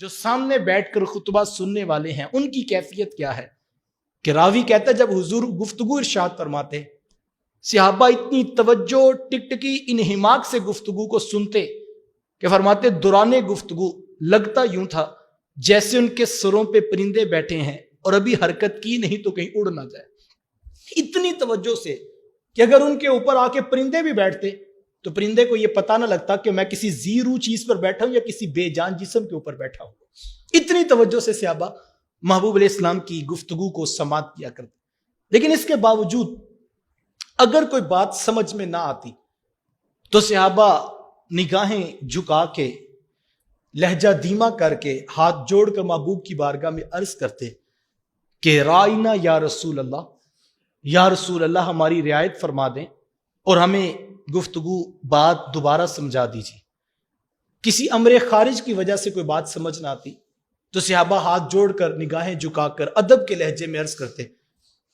جو سامنے بیٹھ کر خطبہ سننے والے ہیں ان کی کیفیت کیا ہے؟ کہ راوی کہتا ہے جب حضور گفتگو ارشاد فرماتے صحابہ اتنی توجہ ٹکٹکی انہماک سے گفتگو کو سنتے کہ فرماتے دوران گفتگو لگتا یوں تھا جیسے ان کے سروں پہ پرندے بیٹھے ہیں اور ابھی حرکت کی نہیں تو کہیں اڑ نہ جائے. اتنی توجہ سے کہ اگر ان کے اوپر آ کے پرندے بھی بیٹھتے تو پرندے کو یہ پتہ نہ لگتا کہ میں کسی زیرو چیز پر بیٹھا ہوں یا کسی بے جان جسم کے اوپر بیٹھا ہوں. اتنی توجہ سے صحابہ محبوب علیہ السلام کی گفتگو کو سماعت کیا کرتے. لیکن اس کے باوجود اگر کوئی بات سمجھ میں نہ آتی تو صحابہ نگاہیں جھکا کے لہجہ دھیما کر کے ہاتھ جوڑ کر محبوب کی بارگاہ میں عرض کرتے کہ رائنا یا رسول اللہ، یا رسول اللہ ہماری رعایت فرما دیں اور ہمیں گفتگو بات دوبارہ سمجھا دیجیے. کسی امر خارج کی وجہ سے کوئی بات سمجھ نہ آتی تو صحابہ ہاتھ جوڑ کر نگاہیں جھکا کر ادب کے لہجے میں عرض کرتے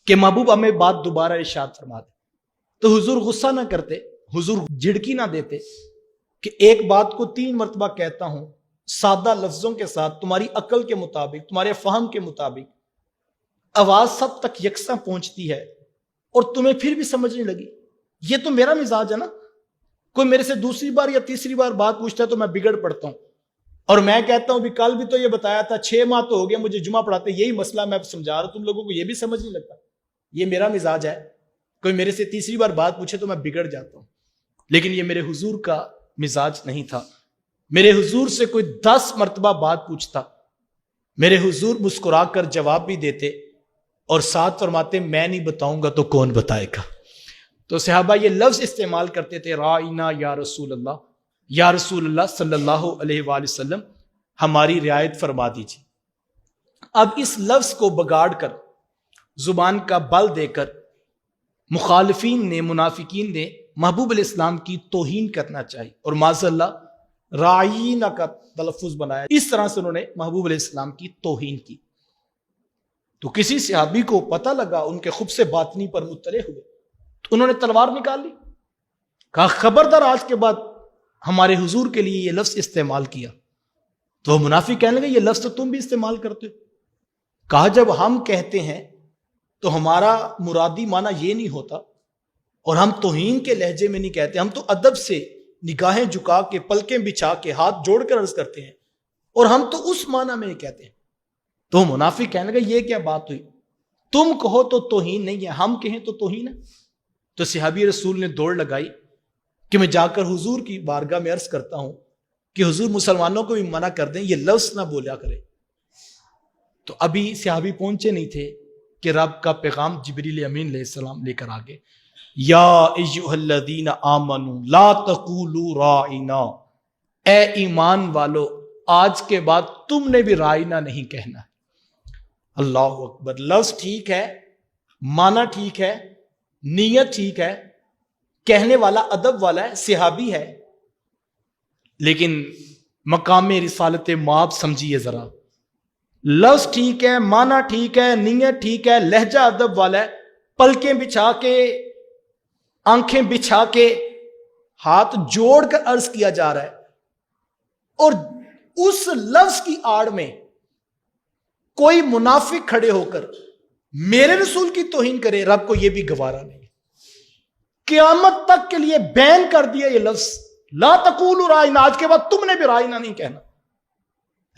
کہ محبوب ہمیں بات دوبارہ ارشاد فرما دیں. تو حضور غصہ نہ کرتے، حضور جھڑکی نہ دیتے کہ ایک بات کو 3 مرتبہ کہتا ہوں سادہ لفظوں کے ساتھ تمہاری عقل کے مطابق، تمہارے فہم کے مطابق، آواز سب تک یکساں پہنچتی ہے اور تمہیں پھر بھی سمجھنے لگی. یہ تو میرا مزاج ہے نا. کوئی میرے سے دوسری بار یا تیسری بار بات پوچھتا ہے تو میں بگڑ پڑتا ہوں اور میں کہتا ہوں بھی کل بھی تو یہ بتایا تھا، 6 ماہ تو ہو گیا مجھے جمعہ پڑھاتے، یہی مسئلہ میں سمجھا رہا ہوں، تم لوگوں کو یہ بھی سمجھ نہیں لگتا. یہ میرا مزاج ہے. کوئی میرے سے تیسری بار بات پوچھے تو میں بگڑ جاتا ہوں. لیکن یہ میرے حضور کا مزاج نہیں تھا. میرے حضور سے کوئی 10 مرتبہ بات پوچھتا، میرے حضور مسکرا کر جواب بھی دیتے اور ساتھ فرماتے میں نہیں بتاؤں گا تو کون بتائے گا. تو صحابہ یہ لفظ استعمال کرتے تھے رائنا یا رسول اللہ، یا رسول اللہ صلی اللہ علیہ وآلہ وسلم ہماری رعایت فرما دیجیے. اب اس لفظ کو بگاڑ کر زبان کا بل دے کر مخالفین نے، منافقین نے محبوب علیہ السلام کی توہین کرنا چاہی اور معاذ اللہ رائینا کا تلفظ بنایا. اس طرح سے انہوں نے محبوب علیہ السلام کی توہین کی. تو کسی صحابی کو پتہ لگا، ان کے خبث باطنی پر مطلع ہوئے تو انہوں نے تلوار نکال لی، کہا خبردار آج کے بعد ہمارے حضور کے لیے یہ لفظ استعمال کیا. تو وہ منافق کہنے لگے یہ لفظ تو تم بھی استعمال کرتے ہو. کہا جب ہم کہتے ہیں تو ہمارا مرادی معنی یہ نہیں ہوتا اور ہم توہین کے لہجے میں نہیں کہتے، ہم تو ادب سے نگاہیں جھکا کے پلکیں بچھا کے ہاتھ جوڑ کر عرض کرتے ہیں اور ہم تو اس معنی میں کہتے ہیں. تو منافق کہنے لگا یہ کیا بات ہوئی، تم کہو تو توہین نہیں ہے، ہم کہیں تو توہین ہے. تو صحابی رسول نے دوڑ لگائی کہ میں جا کر حضور کی بارگاہ میں عرض کرتا ہوں کہ حضور مسلمانوں کو بھی منع کر دیں یہ لفظ نہ بولیا کرے. تو ابھی صحابی پہنچے نہیں تھے کہ رب کا پیغام جبریل امین علیہ السلام لے کر آگے، یا ایھا الذین آمنوا لا تقولوا رائنا، اے ایمان والو آج کے بعد تم نے بھی رائنا نہیں کہنا. اللہ اکبر. لفظ ٹھیک ہے، معنی ٹھیک ہے، نیت ٹھیک ہے، کہنے والا ادب والا ہے، صحابی ہے، لیکن مقام رسالت مآب سمجھیے ذرا. لفظ ٹھیک ہے، معنی ٹھیک ہے، نیت ٹھیک ہے، لہجہ ادب والا ہے، پلکیں بچھا کے، آنکھیں بچھا کے، ہاتھ جوڑ کر عرض کیا جا رہا ہے اور اس لفظ کی آڑ میں کوئی منافق کھڑے ہو کر میرے رسول کی توہین کرے، رب کو یہ بھی گوارا نہیں. قیامت تک کے لیے بین کر دیا یہ لفظ، لا تقولوا رائنا، آج کے بعد تم نے بھی رائنا نہیں کہنا.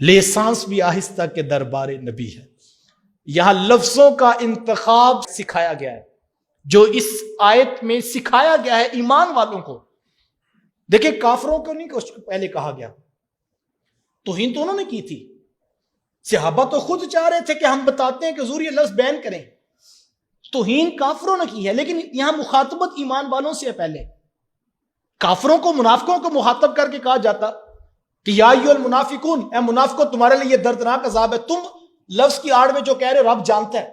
لیسانس بھی آہستہ کے دربار نبی ہے. یہاں لفظوں کا انتخاب سکھایا گیا ہے، جو اس آیت میں سکھایا گیا ہے ایمان والوں کو. دیکھیں کافروں کو نہیں پہلے کہا گیا، توہین تو انہوں نے کی تھی. صحابہ تو خود چاہ رہے تھے کہ ہم بتاتے ہیں کہ حضور یہ لفظ بین کریں. توہین کافروں نے کی ہے، لیکن یہاں مخاطبت ایمان والوں سے ہے. پہلے کافروں کو، منافقوں کو مخاطب کر کے کہا جاتا کہ یا ایھا المنافقون، اے منافقوں تمہارے لیے یہ دردناک عذاب ہے، تم لفظ کی آڑ میں جو کہہ رہے ہو رب جانتا ہے.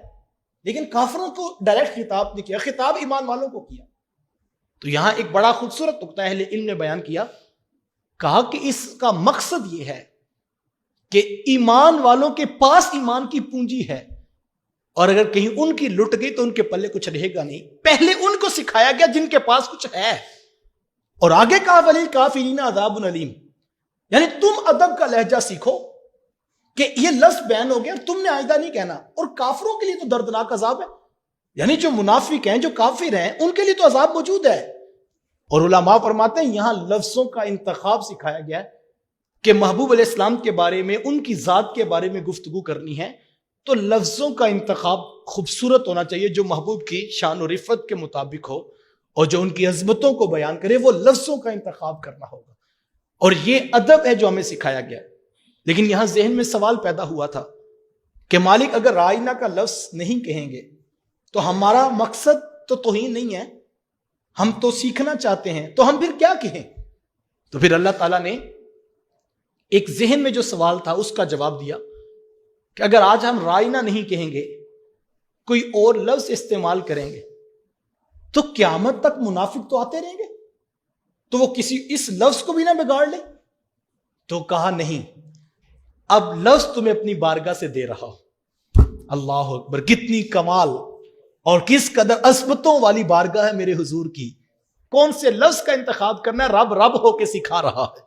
لیکن کافروں کو ڈائریکٹ خطاب نہیں کیا، خطاب ایمان والوں کو کیا. تو یہاں ایک بڑا خوبصورت نقطہ اہل علم نے بیان کیا، کہا کہ اس کا مقصد یہ ہے کہ ایمان والوں کے پاس ایمان کی پونجی ہے اور اگر کہیں ان کی لٹ گئی تو ان کے پلے کچھ رہے گا نہیں. پہلے ان کو سکھایا گیا جن کے پاس کچھ ہے اور آگے کہا ولیلکافرین عذاب علیم، یعنی تم ادب کا لہجہ سیکھو، کہ یہ لفظ بین ہو گیا اور تم نے آئندہ نہیں کہنا. اور کافروں کے لیے تو دردناک عذاب ہے, یعنی جو منافق ہیں, جو کافر ہیں, ان کے لیے تو عذاب موجود ہے. اور علماء فرماتے ہیں یہاں لفظوں کا انتخاب سکھایا گیا ہے کہ محبوب علیہ السلام کے بارے میں, ان کی ذات کے بارے میں گفتگو کرنی ہے تو لفظوں کا انتخاب خوبصورت ہونا چاہیے جو محبوب کی شان و رفت کے مطابق ہو, اور جو ان کی عظمتوں کو بیان کرے وہ لفظوں کا انتخاب کرنا ہوگا. اور یہ ادب ہے جو ہمیں سکھایا گیا. لیکن یہاں ذہن میں سوال پیدا ہوا تھا کہ مالک اگر رائنا کا لفظ نہیں کہیں گے تو ہمارا مقصد تو توہین نہیں ہے, ہم تو سیکھنا چاہتے ہیں, تو ہم پھر کیا کہیں؟ تو پھر اللہ تعالیٰ نے ایک ذہن میں جو سوال تھا اس کا جواب دیا کہ اگر آج ہم رائنا نہیں کہیں گے, کوئی اور لفظ استعمال کریں گے, تو قیامت تک منافق تو آتے رہیں گے, تو وہ کسی اس لفظ کو بھی نہ بگاڑ لیں. تو کہا نہیں, اب لفظ تمہیں اپنی بارگاہ سے دے رہا ہو. اللہ اکبر, کتنی کمال اور کس قدر عظمتوں والی بارگاہ ہے میرے حضور کی. کون سے لفظ کا انتخاب کرنا ہے, رب رب ہو کے سکھا رہا ہے.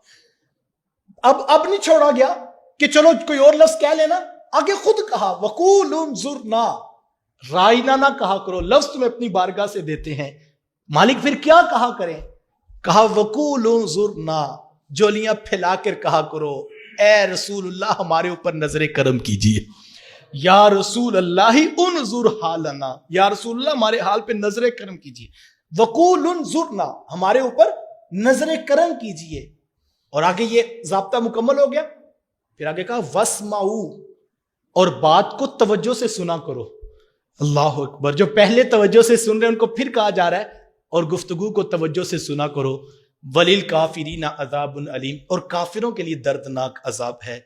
اب نہیں چھوڑا گیا کہ چلو کوئی اور لفظ کہہ لینا, آگے خود کہا وقول انظرنا, رائنا نہ کہا کرو, لفظ تمہیں اپنی بارگاہ سے دیتے ہیں. مالک پھر کیا کہا کریں؟ کہا وقول انظرنا, جولیاں پھیلا کر کہا کرو اے رسول اللہ ہمارے اوپر نظر کرم کیجیے. یا رسول اللہ انظر حالنا, یا رسول اللہ ہمارے حال پہ نظر کرم کیجیے. وقول انظرنا, ہمارے اوپر نظر کرم کیجیے. اور آگے یہ ضابطہ مکمل ہو گیا. پھر آگے کہا واسمعوا, اور بات کو توجہ سے سنا کرو. اللہ اکبر, جو پہلے توجہ سے سن رہے ہیں ان کو پھر کہا جا رہا ہے اور گفتگو کو توجہ سے سنا کرو. وَلِلْكَافِرِينَ عَذَابٌ عَلِيمٌ, اور کافروں کے لیے دردناک عذاب ہے.